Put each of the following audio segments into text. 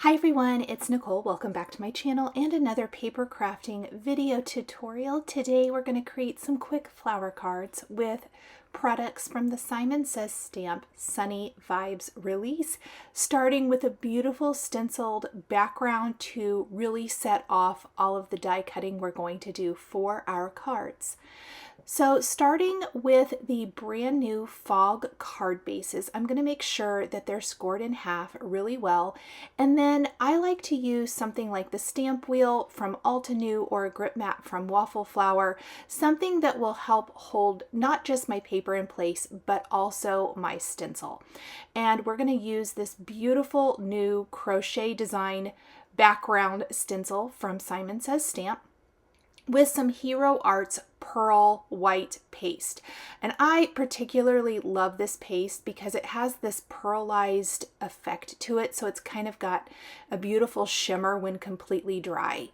Hi everyone, it's Nicole. Welcome back to my channel and another paper crafting video tutorial. Today we're going to create some quick flower cards with products from the Simon Says Stamp Sunny Vibes release, starting with a beautiful stenciled background to really set off all of the die cutting we're going to do for our cards. So starting with the brand new Fog card bases, I'm going to make sure that they're scored in half really well. And then I like to use something like the stamp wheel from Altenew or a grip mat from Waffle Flower, something that will help hold not just my paper in place, but also my stencil. And we're going to use this beautiful new crochet design background stencil from Simon Says Stamp with some Hero Arts pearl white paste. And I particularly love this paste because it has this pearlized effect to it, so it's kind of got a beautiful shimmer when completely dry.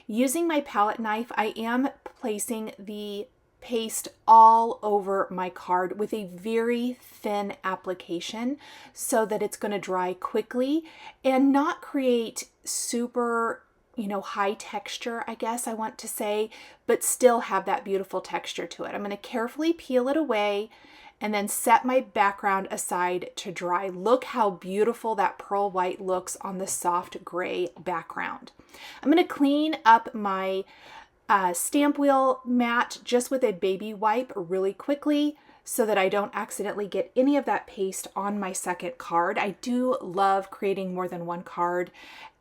Using my palette knife, I am placing the paste all over my card with a very thin application so that it's going to dry quickly and not create super high texture, I guess I want to say, but still have that beautiful texture to it. I'm going to carefully peel it away and then set my background aside to dry. Look how beautiful that pearl white looks on the soft gray background. I'm going to clean up my stamp wheel mat just with a baby wipe really quickly so that I don't accidentally get any of that paste on my second card. I do love creating more than one card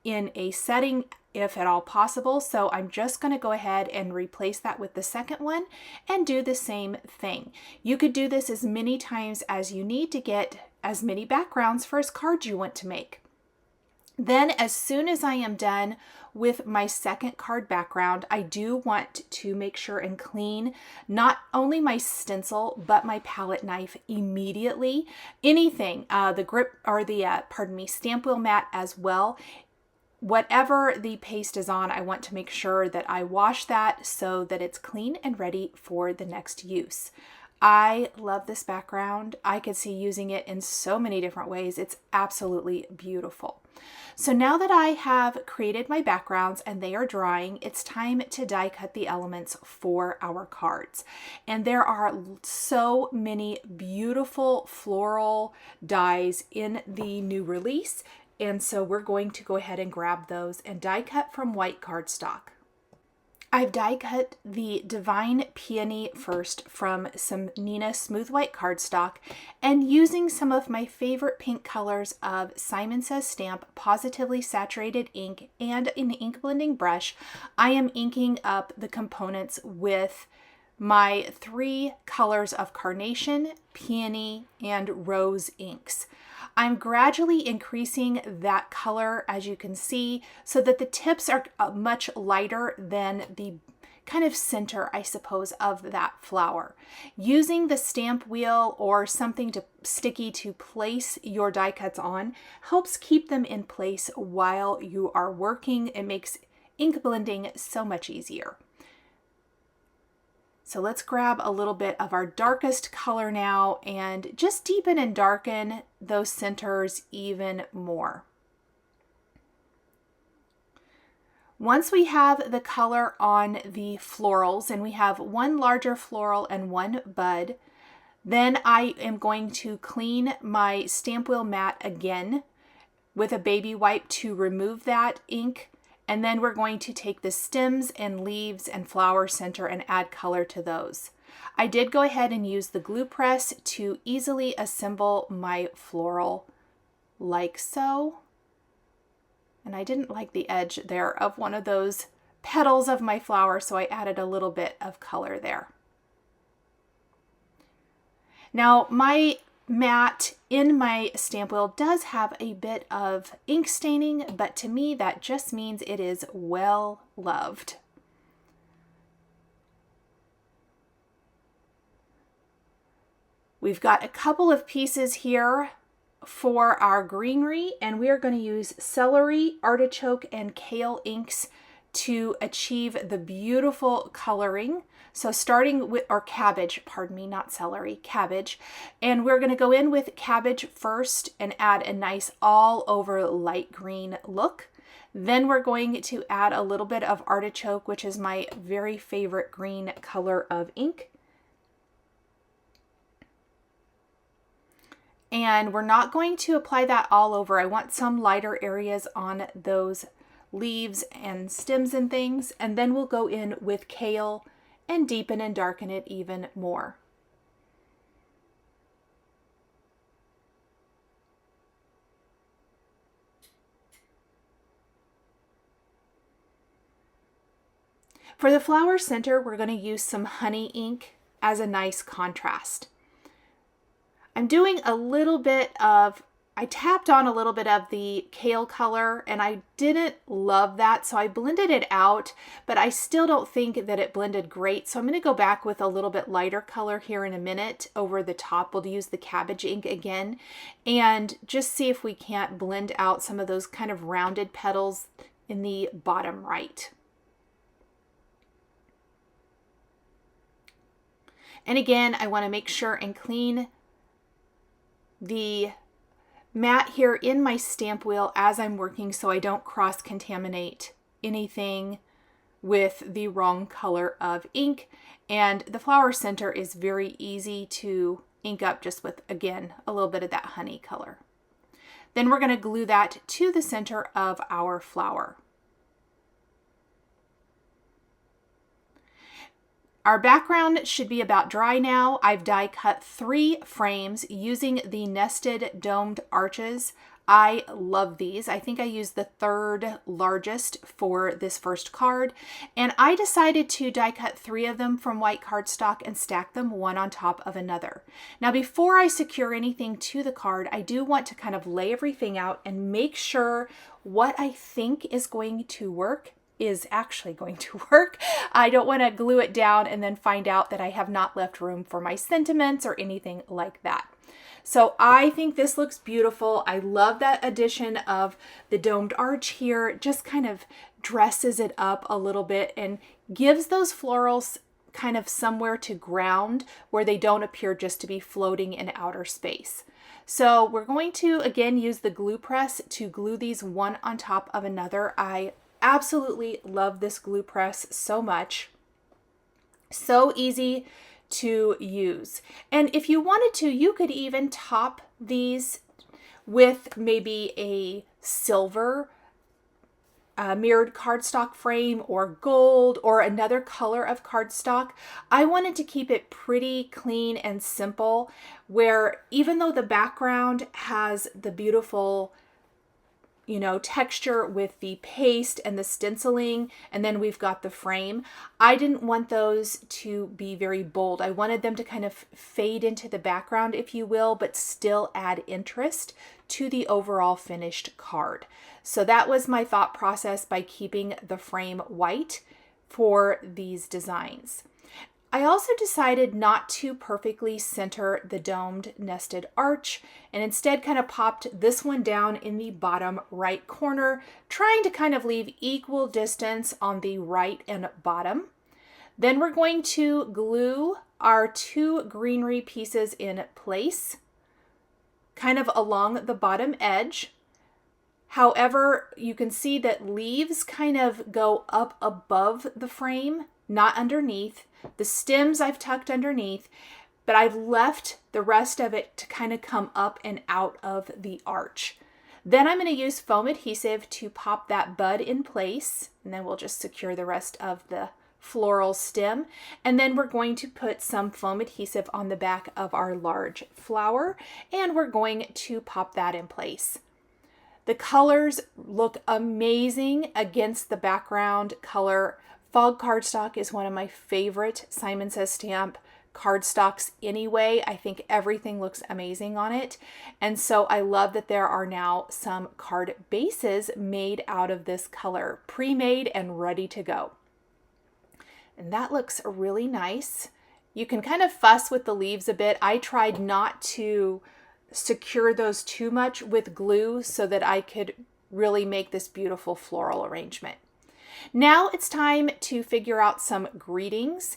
in a setting if at all possible, so I'm just going to go ahead and replace that with the second one and do the same thing. You could do this as many times as you need to get as many backgrounds for as cards you want to make. Then as soon as I am done with my second card background, I do want to make sure and clean not only my stencil, but my palette knife immediately. Anything, the grip or the, stamp wheel mat as well. Whatever the paste is on, I want to make sure that I wash that so that it's clean and ready for the next use. I love this background. I could see using it in so many different ways. It's absolutely beautiful. So now that I have created my backgrounds and they are drying, it's time to die cut the elements for our cards. And there are so many beautiful floral dies in the new release. And so we're going to go ahead and grab those and die cut from white cardstock. I've die cut the Divine Peony first from some Nina Smooth White cardstock, and using some of my favorite pink colors of Simon Says Stamp Positively Saturated ink and an ink blending brush, I am inking up the components with my three colors of Carnation, Peony, and Rose inks. I'm gradually increasing that color, as you can see, so that the tips are much lighter than the kind of center, I suppose, of that flower. Using the stamp wheel or something sticky to place your die cuts on helps keep them in place while you are working. It makes ink blending so much easier. So let's grab a little bit of our darkest color now and just deepen and darken those centers even more. Once we have the color on the florals, and we have one larger floral and one bud, then I am going to clean my stamp wheel mat again with a baby wipe to remove that ink. And then we're going to take the stems and leaves and flower center and add color to those. I did go ahead and use the glue press to easily assemble my floral like so. And I didn't like the edge there of one of those petals of my flower, so I added a little bit of color there. Now my mat in my stamp wheel does have a bit of ink staining, but to me that just means it is well loved. We've got a couple of pieces here for our greenery, and we are going to use celery, artichoke, and kale inks to achieve the beautiful coloring. So starting with, or cabbage, pardon me, not celery, cabbage. And we're going to go in with cabbage first and add a nice all over light green look. Then we're going to add a little bit of artichoke, which is my very favorite green color of ink. And we're not going to apply that all over. I want some lighter areas on those leaves and stems and things. And then we'll go in with kale and deepen and darken it even more. For the flower center, we're going to use some honey ink as a nice contrast. I'm doing a little bit of, I tapped on a little bit of the kale color and I didn't love that, so I blended it out, but I still don't think that it blended great. So I'm going to go back with a little bit lighter color here in a minute over the top. We'll use the cabbage ink again and just see if we can't blend out some of those kind of rounded petals in the bottom right. And again, I want to make sure and clean the mat here in my stamp wheel as I'm working so I don't cross-contaminate anything with the wrong color of ink. And the flower center is very easy to ink up just with, again, a little bit of that honey color. Then we're going to glue that to the center of our flower. Our background should be about dry now. I've die cut 3 frames using the nested domed arches. I love these. I think I used the 3rd largest for this first card. And I decided to die cut 3 of them from white cardstock and stack them one on top of another. Now, before I secure anything to the card, I do want to kind of lay everything out and make sure what I think is going to work is actually going to work. I don't want to glue it down and then find out that I have not left room for my sentiments or anything like that. So I think this looks beautiful. I love that addition of the domed arch here. It just kind of dresses it up a little bit and gives those florals kind of somewhere to ground where they don't appear just to be floating in outer space. So we're going to, again, use the glue press to glue these one on top of another. I absolutely love this glue press so much. So easy to use. And if you wanted to, you could even top these with maybe a silver mirrored cardstock frame or gold or another color of cardstock. I wanted to keep it pretty clean and simple, where even though the background has the beautiful texture with the paste and the stenciling, and then we've got the frame. I didn't want those to be very bold. I wanted them to kind of fade into the background, if you will, but still add interest to the overall finished card. So that was my thought process by keeping the frame white for these designs. I also decided not to perfectly center the domed nested arch and instead kind of popped this one down in the bottom right corner, trying to kind of leave equal distance on the right and bottom. Then we're going to glue our 2 greenery pieces in place, kind of along the bottom edge. However, you can see that leaves kind of go up above the frame, not underneath. The stems I've tucked underneath, but I've left the rest of it to kind of come up and out of the arch. Then I'm going to use foam adhesive to pop that bud in place, and then we'll just secure the rest of the floral stem. And then we're going to put some foam adhesive on the back of our large flower, and we're going to pop that in place. The colors look amazing against the background color. Fog cardstock is one of my favorite Simon Says Stamp cardstocks anyway. I think everything looks amazing on it. And so I love that there are now some card bases made out of this color, pre-made and ready to go. And that looks really nice. You can kind of fuss with the leaves a bit. I tried not to secure those too much with glue so that I could really make this beautiful floral arrangement. Now it's time to figure out some greetings.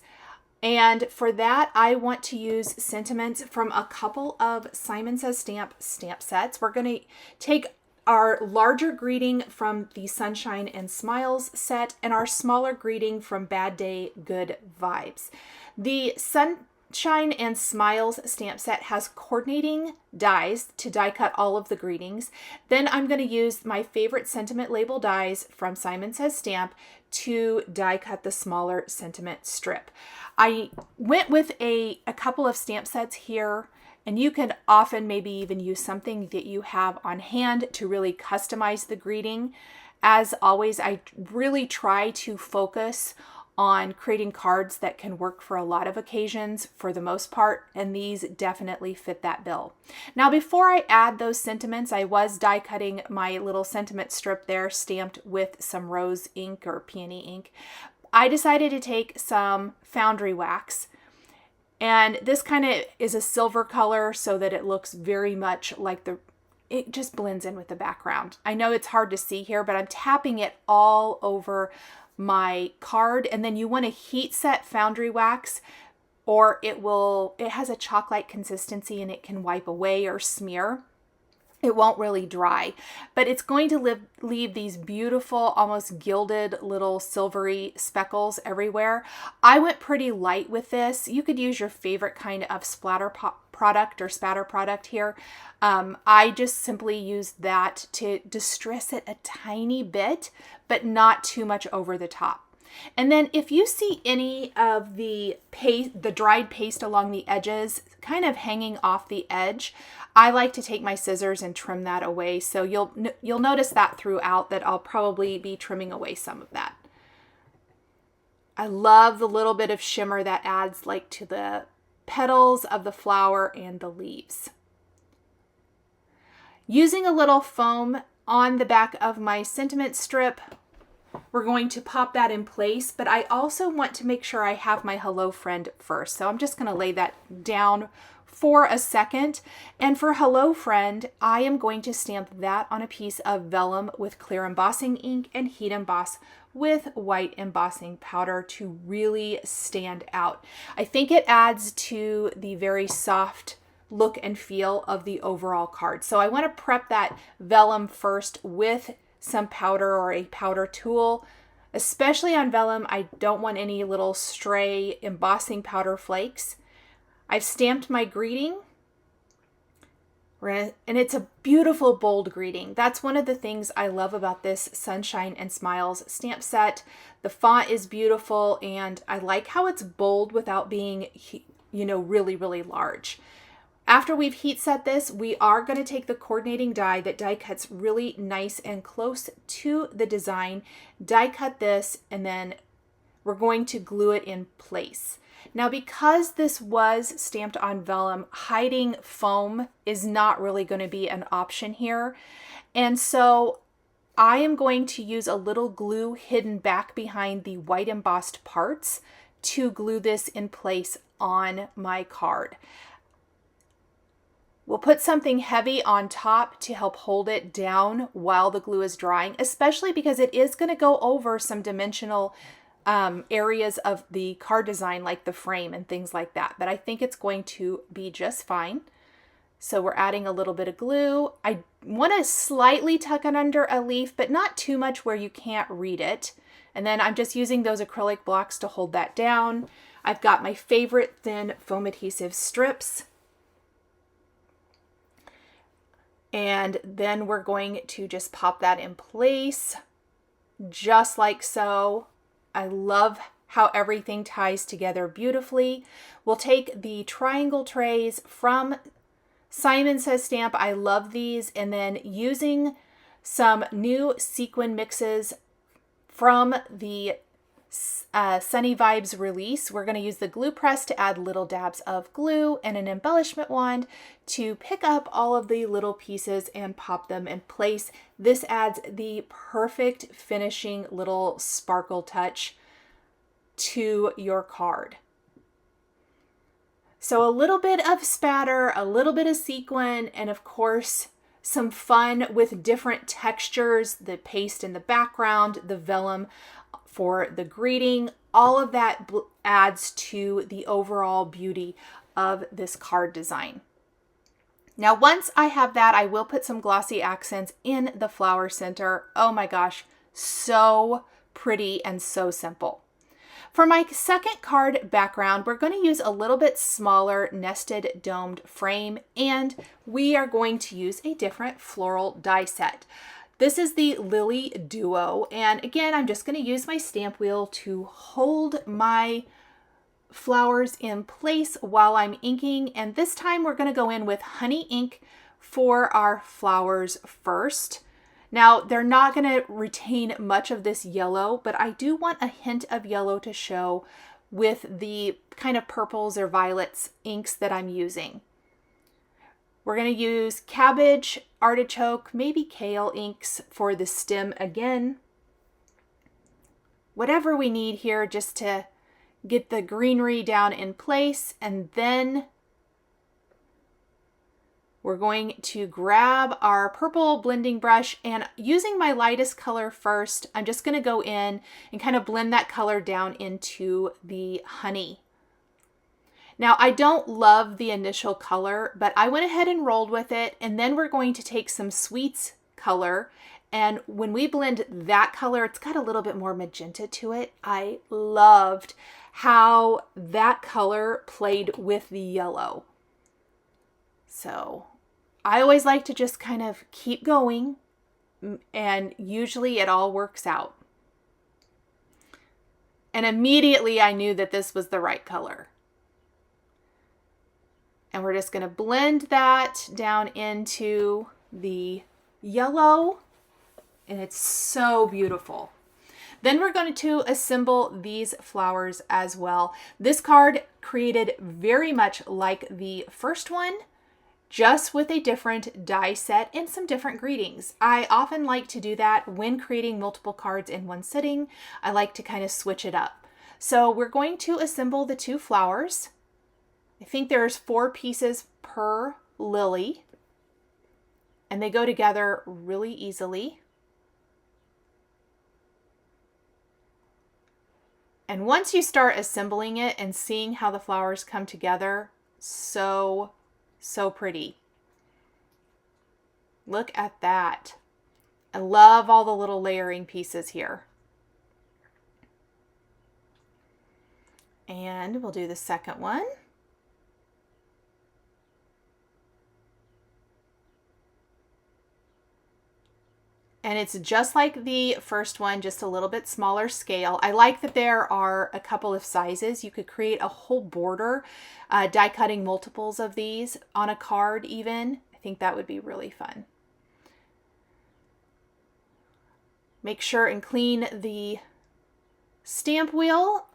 And for that, I want to use sentiments from a couple of Simon Says stamp sets. We're going to take our larger greeting from the Sunshine and Smiles set and our smaller greeting from Bad Day, Good Vibes. The Sunshine and Smiles stamp set has coordinating dies to die cut all of the greetings. Then I'm going to use my favorite sentiment label dies from Simon Says Stamp to die cut the smaller sentiment strip. I went with a couple of stamp sets here, and you can often maybe even use something that you have on hand to really customize the greeting. As always, I really try to focus on creating cards that can work for a lot of occasions for the most part, and these definitely fit that bill. Now, before I add those sentiments, I was die cutting my little sentiment strip there stamped with some rose ink or peony ink. I decided to take some foundry wax, and this kind of is a silver color so that it looks very much like it just blends in with the background. I know it's hard to see here, but I'm tapping it all over my card, and then you want to heat set foundry wax, or it has a chalk-like consistency and it can wipe away or smear. It won't really dry, but it's going to leave these beautiful, almost gilded little silvery speckles everywhere. I went pretty light with this. You could use your favorite kind of splatter product or spatter product here. I just simply used that to distress it a tiny bit, but not too much over the top. And then if you see any of the dried paste along the edges kind of hanging off the edge, I like to take my scissors and trim that away. So you'll notice that throughout that I'll probably be trimming away some of that. I love the little bit of shimmer that adds like to the petals of the flower and the leaves. Using a little foam on the back of my sentiment strip, we're going to pop that in place, but I also want to make sure I have my Hello Friend first. So I'm just going to lay that down for a second. And for Hello Friend, I am going to stamp that on a piece of vellum with clear embossing ink and heat emboss with white embossing powder to really stand out. I think it adds to the very soft look and feel of the overall card. So I want to prep that vellum first with some powder or a powder tool. Especially on vellum, I don't want any little stray embossing powder flakes. I've stamped my greeting, and it's a beautiful bold greeting. That's one of the things I love about this Sunshine and Smiles stamp set. The font is beautiful, and I like how it's bold without being, really, really large. After we've heat set this, we are going to take the coordinating die that die cuts really nice and close to the design, die cut this, and then we're going to glue it in place. Now, because this was stamped on vellum, hiding foam is not really going to be an option here. And so I am going to use a little glue hidden back behind the white embossed parts to glue this in place on my card. We'll put something heavy on top to help hold it down while the glue is drying, especially because it is going to go over some dimensional areas of the card design, like the frame and things like that. But I think it's going to be just fine. So we're adding a little bit of glue. I want to slightly tuck it under a leaf, but not too much where you can't read it. And then I'm just using those acrylic blocks to hold that down. I've got my favorite thin foam adhesive strips. And then we're going to just pop that in place, just like so. I love how everything ties together beautifully. We'll take the triangle trays from Simon Says Stamp. I love these. And then using some new sequin mixes from the Sunny Vibes release, we're going to use the glue press to add little dabs of glue and an embellishment wand to pick up all of the little pieces and pop them in place. This adds the perfect finishing little sparkle touch to your card. So a little bit of spatter, a little bit of sequin, and of course some fun with different textures, the paste in the background, the vellum for the greeting. All of that adds to the overall beauty of this card design. Now, once I have that, I will put some glossy accents in the flower center. Oh my gosh, so pretty and so simple. For my second card background, we're going to use a little bit smaller nested domed frame, and we are going to use a different floral die set. This is the Lily Duo, and again, I'm just going to use my stamp wheel to hold my flowers in place while I'm inking, and this time we're going to go in with honey ink for our flowers first. Now, they're not going to retain much of this yellow, but I do want a hint of yellow to show with the kind of purples or violets inks that I'm using. We're going to use cabbage, artichoke, maybe kale inks for the stem again. Whatever we need here just to get the greenery down in place, and then we're going to grab our purple blending brush, and using my lightest color first, I'm just going to go in and kind of blend that color down into the honey. Now, I don't love the initial color, but I went ahead and rolled with it, and then we're going to take some sweets color, and when we blend that color, it's got a little bit more magenta to it. I loved how that color played with the yellow. So I always like to just kind of keep going, and usually it all works out. And immediately I knew that this was the right color. And we're just going to blend that down into the yellow, and it's so beautiful. Then we're going to assemble these flowers as well. This card created very much like the first one, just with a different die set and some different greetings. I often like to do that when creating multiple cards in one sitting. I like to kind of switch it up. So we're going to assemble the two flowers. I think there's 4 pieces per lily, and they go together really easily. And once you start assembling it and seeing how the flowers come together, so pretty. Look at that. I love all the little layering pieces here. And we'll do the second one. And it's just like the first one, just a little bit smaller scale. I like that there are a couple of sizes. You could create a whole border, die cutting multiples of these on a card even. I think that would be really fun. Make sure and clean the stamp wheel.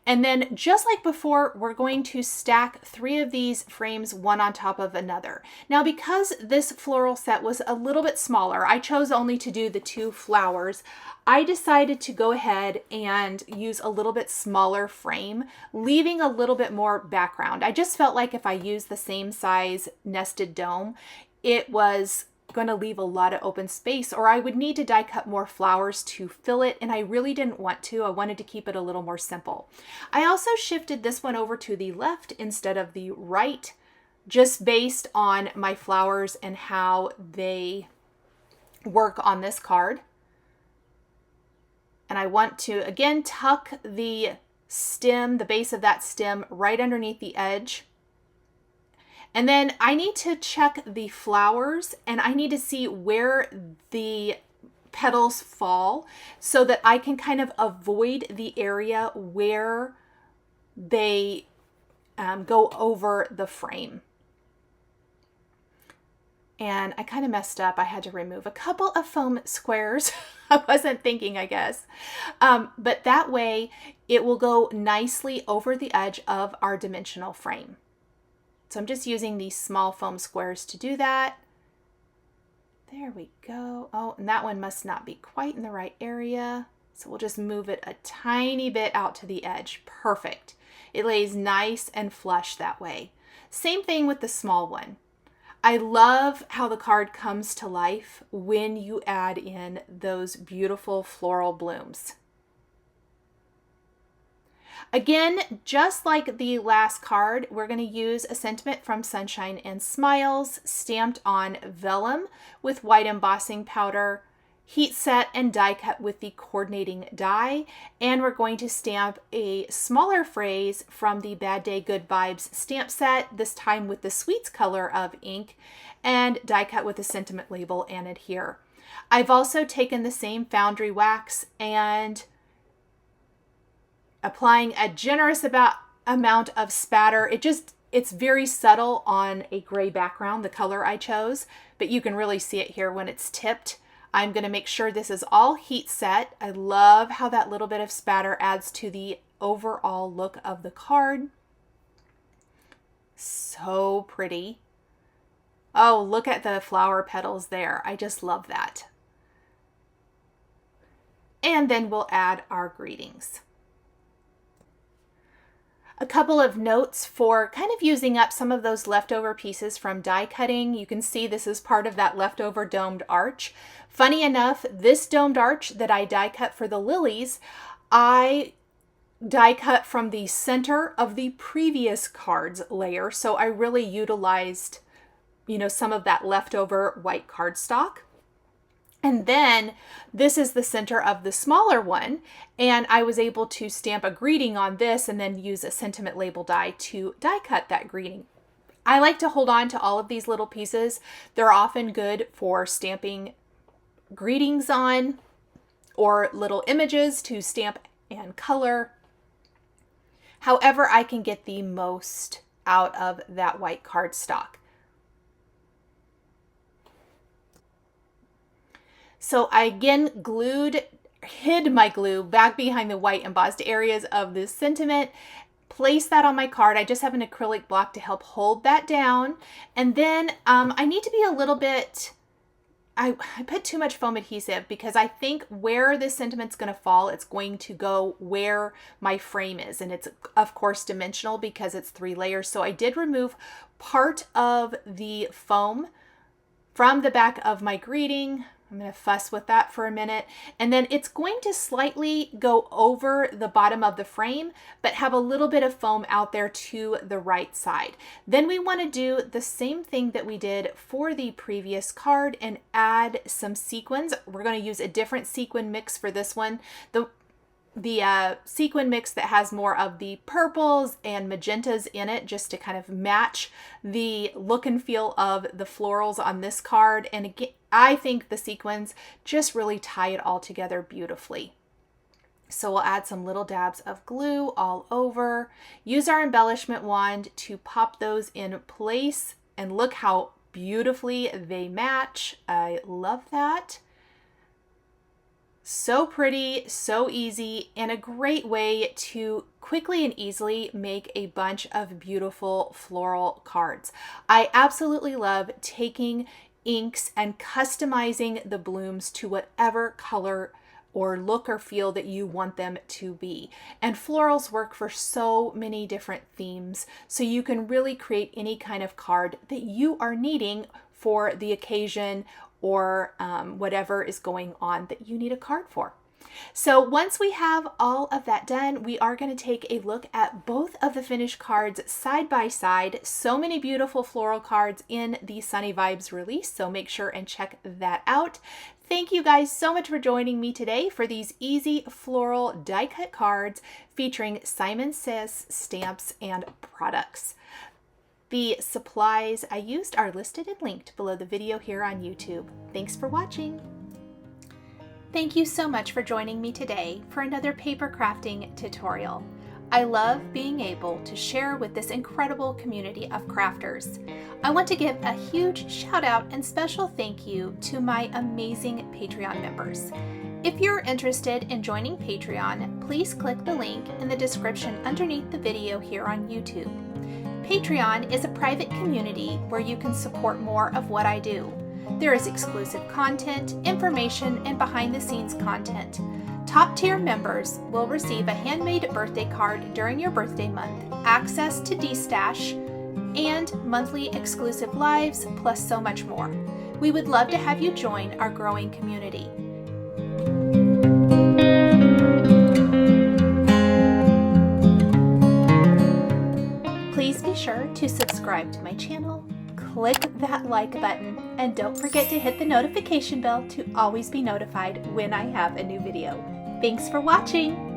And then just like before, we're going to stack 3 of these frames one on top of another. Now, because this floral set was a little bit smaller, I chose only to do the 2 flowers. I decided to go ahead and use a little bit smaller frame, leaving a little bit more background. I just felt like if I used the same size nested dome, it was going to leave a lot of open space, or I would need to die cut more flowers to fill it, and I really didn't want to. I wanted to keep it a little more simple. I also shifted this one over to the left instead of the right, just based on my flowers and how they work on this card. And I want to again tuck the stem, the base of that stem, right underneath the edge. And then I need to check the flowers, and I need to see where the petals fall so that I can kind of avoid the area where they go over the frame. And I kind of messed up. I had to remove a couple of foam squares. I wasn't thinking, I guess. But that way it will go nicely over the edge of our dimensional frame. So I'm just using these small foam squares to do that. There we go. Oh, and that one must not be quite in the right area. So we'll just move it a tiny bit out to the edge. Perfect. It lays nice and flush that way. Same thing with the small one. I love how the card comes to life when you add in those beautiful floral blooms. Again, just like the last card, we're going to use a sentiment from Sunshine and Smiles stamped on vellum with white embossing powder, heat set and die cut with the coordinating die. And we're going to stamp a smaller phrase from the Bad Day Good Vibes stamp set, this time with the Sweets color of ink, and die cut with a sentiment label and adhere. I've also taken the same foundry wax and applying a generous amount of spatter. It's very subtle on a gray background, the color I chose, but you can really see it here when it's tipped. I'm going to make sure this is all heat set. I love how that little bit of spatter adds to the overall look of the card. So pretty. Oh, look at the flower petals there. I just love that. And then we'll add our greetings. A couple of notes for kind of using up some of those leftover pieces from die cutting. You can see this is part of that leftover domed arch. Funny enough, this domed arch that I die cut for the lilies, I die cut from the center of the previous card's layer. So I really utilized, some of that leftover white cardstock. And then this is the center of the smaller one, and I was able to stamp a greeting on this and then use a sentiment label die to die cut that greeting. I like to hold on to all of these little pieces. They're often good for stamping greetings on or little images to stamp and color. However, I can get the most out of that white cardstock. So I again hid my glue back behind the white embossed areas of this sentiment, place that on my card. I just have an acrylic block to help hold that down. And then I need to be a little bit, I put too much foam adhesive because I think where this sentiment's going to fall, it's going to go where my frame is. And it's of course dimensional because it's 3 layers. So I did remove part of the foam from the back of my greeting. I'm going to fuss with that for a minute. And then it's going to slightly go over the bottom of the frame, but have a little bit of foam out there to the right side. Then we want to do the same thing that we did for the previous card and add some sequins. We're going to use a different sequin mix for this one. The sequin mix that has more of the purples and magentas in it, just to kind of match the look and feel of the florals on this card. And again, I think the sequins just really tie it all together beautifully. So we'll add some little dabs of glue all over, use our embellishment wand to pop those in place, and look how beautifully they match. I love that. So pretty, so easy, and a great way to quickly and easily make a bunch of beautiful floral cards. I absolutely love taking inks and customizing the blooms to whatever color or look or feel that you want them to be. And florals work for so many different themes, so you can really create any kind of card that you are needing for the occasion or whatever is going on that you need a card for. So once we have all of that done, we are going to take a look at both of the finished cards side by side. So many beautiful floral cards in the Sunny Vibes release, so make sure and check that out. Thank you guys so much for joining me today for these easy floral die cut cards featuring Simon Says stamps and products. The supplies I used are listed and linked below the video here on YouTube. Thanks for watching. Thank you so much for joining me today for another paper crafting tutorial. I love being able to share with this incredible community of crafters. I want to give a huge shout out and special thank you to my amazing Patreon members. If you're interested in joining Patreon, please click the link in the description underneath the video here on YouTube. Patreon is a private community where you can support more of what I do. There is exclusive content, information, and behind-the-scenes content. Top-tier members will receive a handmade birthday card during your birthday month, access to D-Stash, and monthly exclusive lives, plus so much more. We would love to have you join our growing community. Please be sure to subscribe to my channel, click that like button, and don't forget to hit the notification bell to always be notified when I have a new video. Thanks for watching!